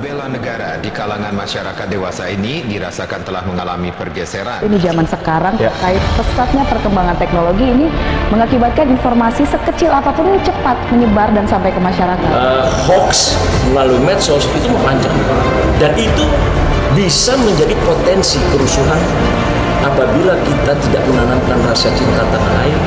bela negara di kalangan masyarakat dewasa ini dirasakan telah mengalami pergeseran. Ini zaman sekarang terkait pesatnya perkembangan teknologi ini mengakibatkan informasi sekecil apapun ini cepat menyebar dan sampai ke masyarakat. Hoax melalui medsos itu memanjang dan itu bisa menjadi potensi kerusuhan apabila kita tidak menanamkan rasa cinta tanah air.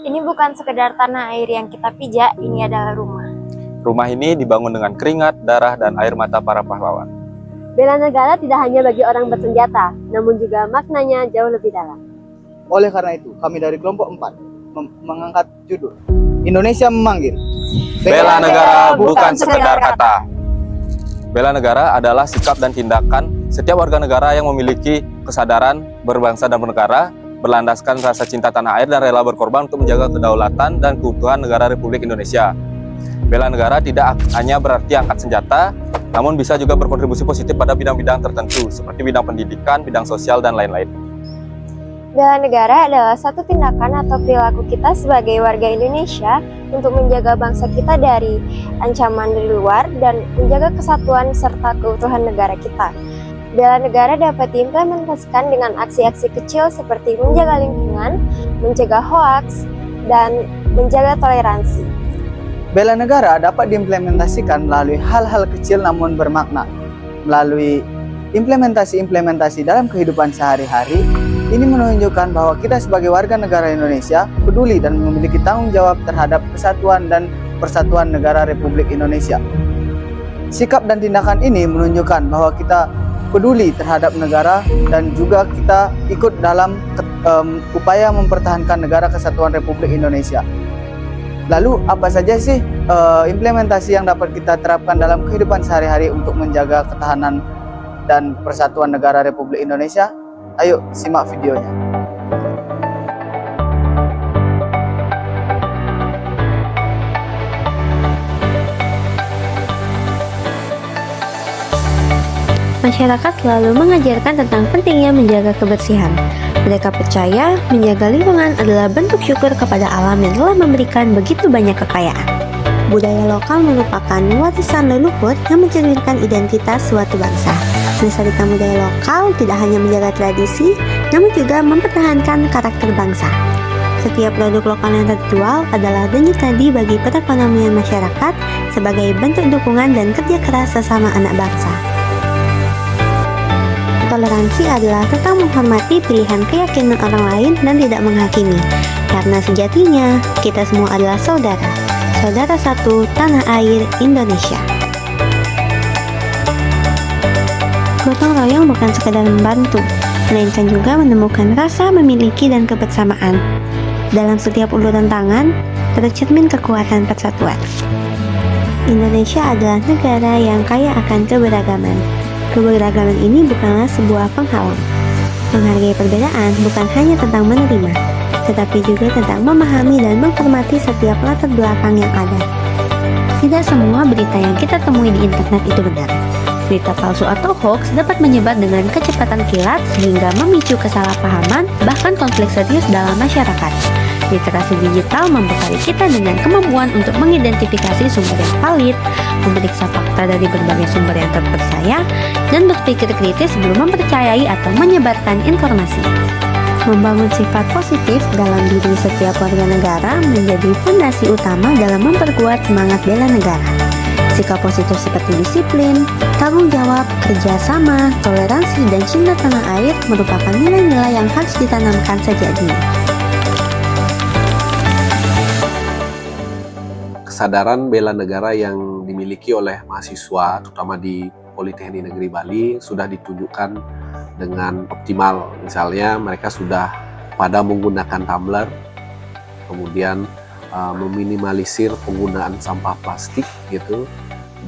Ini bukan sekedar tanah air yang kita pijak, ini adalah rumah. Rumah ini dibangun dengan keringat, darah, dan air mata para pahlawan. Bela negara tidak hanya bagi orang bersenjata, namun juga maknanya jauh lebih dalam. Oleh karena itu, kami dari kelompok 4 mengangkat judul Indonesia memanggil. Bela negara bukan sekedar kata. Bela negara adalah sikap dan tindakan setiap warga negara yang memiliki kesadaran berbangsa dan bernegara, berlandaskan rasa cinta tanah air dan rela berkorban untuk menjaga kedaulatan dan keutuhan negara Republik Indonesia. Bela negara tidak hanya berarti angkat senjata, namun bisa juga berkontribusi positif pada bidang-bidang tertentu, seperti bidang pendidikan, bidang sosial, dan lain-lain. Bela negara adalah satu tindakan atau perilaku kita sebagai warga Indonesia untuk menjaga bangsa kita dari ancaman dari luar dan menjaga kesatuan serta keutuhan negara kita. Bela negara dapat diimplementasikan dengan aksi-aksi kecil seperti menjaga lingkungan, mencegah hoaks, dan menjaga toleransi. Bela negara dapat diimplementasikan melalui hal-hal kecil namun bermakna. Melalui implementasi dalam kehidupan sehari-hari, ini menunjukkan bahwa kita sebagai warga negara Indonesia peduli dan memiliki tanggung jawab terhadap kesatuan dan persatuan negara Republik Indonesia. Sikap dan tindakan ini menunjukkan bahwa kita peduli terhadap negara dan juga kita ikut dalam upaya mempertahankan negara kesatuan Republik Indonesia. Lalu apa saja sih implementasi yang dapat kita terapkan dalam kehidupan sehari-hari untuk menjaga ketahanan dan persatuan negara Republik Indonesia? Ayo simak videonya. Masyarakat selalu mengajarkan tentang pentingnya menjaga kebersihan. Mereka percaya menjaga lingkungan adalah bentuk syukur kepada alam yang telah memberikan begitu banyak kekayaan. Budaya lokal merupakan warisan leluhur yang mencerminkan identitas suatu bangsa. Melestarikan budaya lokal tidak hanya menjaga tradisi, namun juga mempertahankan karakter bangsa. Setiap produk lokal yang terjual adalah denyut nadi bagi perekonomian masyarakat sebagai bentuk dukungan dan kerja keras sesama anak bangsa. Toleransi adalah tentang menghormati pilihan keyakinan orang lain dan tidak menghakimi, karena sejatinya kita semua adalah saudara satu tanah air Indonesia. Gotong royong bukan sekadar membantu, melainkan juga menemukan rasa memiliki dan kebersamaan. Dalam setiap uluran tangan, tercermin kekuatan persatuan. Indonesia adalah negara yang kaya akan keberagaman. Keberagaman ini bukanlah sebuah penghalang. Menghargai perbedaan bukan hanya tentang menerima, tetapi juga tentang memahami dan menghormati setiap latar belakang yang ada. Tidak semua berita yang kita temui di internet itu benar. Berita palsu atau hoax dapat menyebar dengan kecepatan kilat sehingga memicu kesalahpahaman, bahkan konflik serius dalam masyarakat. Literasi digital membekali kita dengan kemampuan untuk mengidentifikasi sumber yang valid, memeriksa fakta dari berbagai sumber yang terpercaya, dan berpikir kritis sebelum mempercayai atau menyebarkan informasi. Membangun sifat positif dalam diri setiap warga negara menjadi fondasi utama dalam memperkuat semangat bela negara. Sikap positif seperti disiplin, tanggung jawab, kerjasama, toleransi, dan cinta tanah air merupakan nilai-nilai yang harus ditanamkan sejak dini. Kesadaran bela negara yang dimiliki oleh mahasiswa, terutama di Politeknik Negeri Bali, sudah ditunjukkan dengan optimal. Misalnya mereka sudah pada menggunakan tumbler, kemudian meminimalisir penggunaan sampah plastik gitu,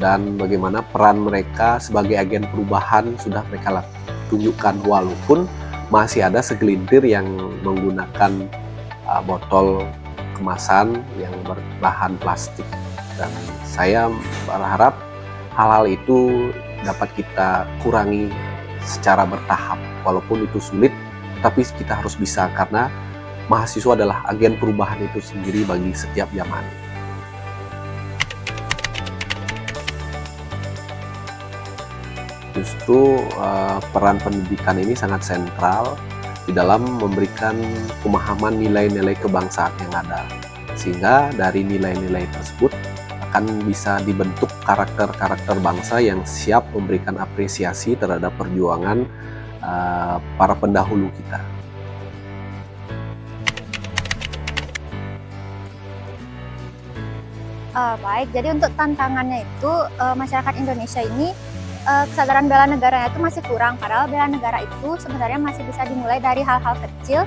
dan bagaimana peran mereka sebagai agen perubahan sudah mereka tunjukkan, walaupun masih ada segelintir yang menggunakan botol kemasan yang berbahan plastik. Dan saya berharap hal-hal itu dapat kita kurangi secara bertahap. Walaupun itu sulit, tapi kita harus bisa karena mahasiswa adalah agen perubahan itu sendiri bagi setiap zaman. Justru peran pendidikan ini sangat sentral di dalam memberikan pemahaman nilai-nilai kebangsaan yang ada. Sehingga dari nilai-nilai tersebut akan bisa dibentuk karakter-karakter bangsa yang siap memberikan apresiasi terhadap perjuangan para pendahulu kita. Baik, jadi untuk tantangannya itu masyarakat Indonesia ini kesadaran bela negaranya itu masih kurang, padahal bela negara itu sebenarnya masih bisa dimulai dari hal-hal kecil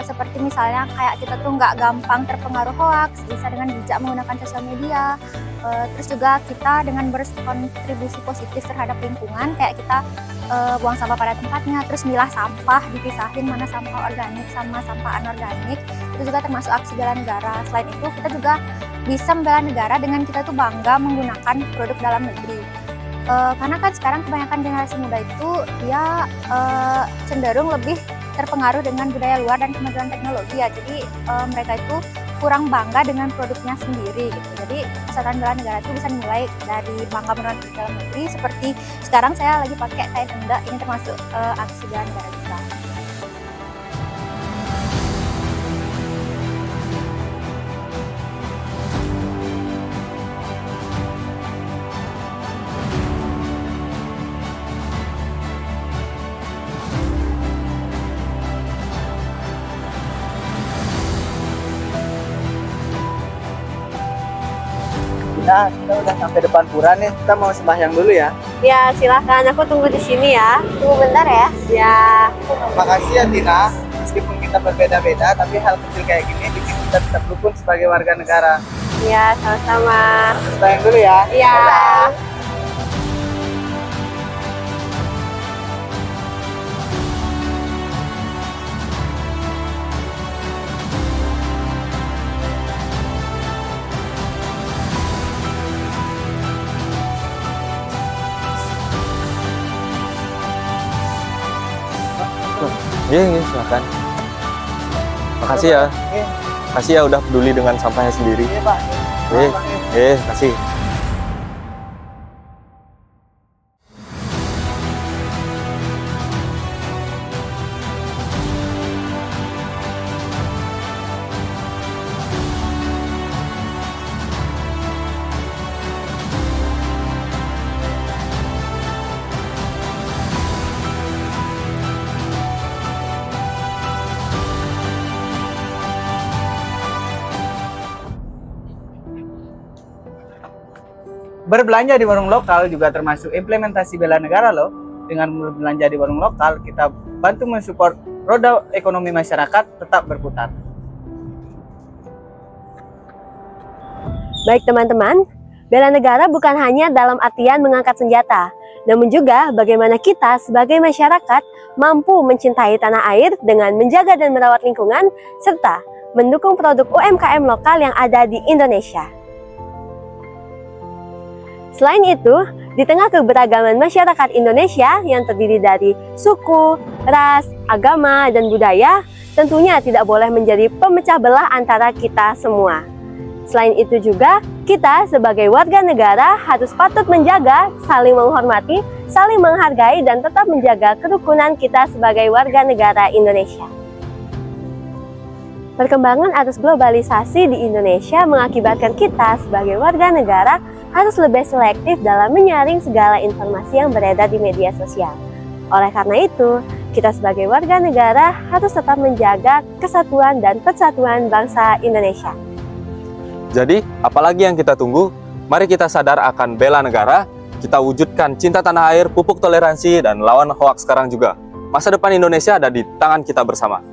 seperti misalnya kayak kita tuh nggak gampang terpengaruh hoaks, bisa dengan bijak menggunakan sosial media, terus juga kita dengan berkontribusi positif terhadap lingkungan, kayak kita buang sampah pada tempatnya, terus milah sampah, dipisahin mana sampah organik sama sampah anorganik, itu juga termasuk aksi bela negara. Selain itu kita juga bisa membela negara dengan kita tuh bangga menggunakan produk dalam negeri. Karena kan sekarang kebanyakan generasi muda itu dia cenderung lebih terpengaruh dengan budaya luar dan kemajuan teknologi ya, jadi mereka itu kurang bangga dengan produknya sendiri gitu. Jadi kesadaran bela negara itu bisa dimulai dari bangga menggunakan produk dalam negeri, seperti sekarang saya lagi pakai kain endek, ini termasuk aksi bela negara juga. Nah, kita udah sampai depan pura nih. Kita mau sembahyang dulu ya. Ya, silahkan. Aku tunggu di sini ya. Tunggu bentar ya. Ya. Makasih ya Tina. Meskipun kita berbeda-beda, tapi hal kecil kayak gini bikin kita tetap rukun sebagai warga negara. Ya, sama-sama. Sembahyang dulu ya. Ya. Iya, silakan. Makasih ya. Makasih ya udah peduli dengan sampahnya sendiri. Iya, Pak. Makasih. Berbelanja di warung lokal juga termasuk implementasi bela negara loh. Dengan berbelanja di warung lokal, kita bantu mensupport roda ekonomi masyarakat tetap berputar. Baik teman-teman, bela negara bukan hanya dalam artian mengangkat senjata, namun juga bagaimana kita sebagai masyarakat mampu mencintai tanah air dengan menjaga dan merawat lingkungan, serta mendukung produk UMKM lokal yang ada di Indonesia. Selain itu, di tengah keberagaman masyarakat Indonesia yang terdiri dari suku, ras, agama, dan budaya, tentunya tidak boleh menjadi pemecah belah antara kita semua. Selain itu juga, kita sebagai warga negara harus patut menjaga, saling menghormati, saling menghargai, dan tetap menjaga kerukunan kita sebagai warga negara Indonesia. Perkembangan arus globalisasi di Indonesia mengakibatkan kita sebagai warga negara harus lebih selektif dalam menyaring segala informasi yang beredar di media sosial. Oleh karena itu, kita sebagai warga negara harus tetap menjaga kesatuan dan persatuan bangsa Indonesia. Jadi, apalagi yang kita tunggu? Mari kita sadar akan bela negara, kita wujudkan cinta tanah air, pupuk toleransi, dan lawan hoaks sekarang juga. Masa depan Indonesia ada di tangan kita bersama.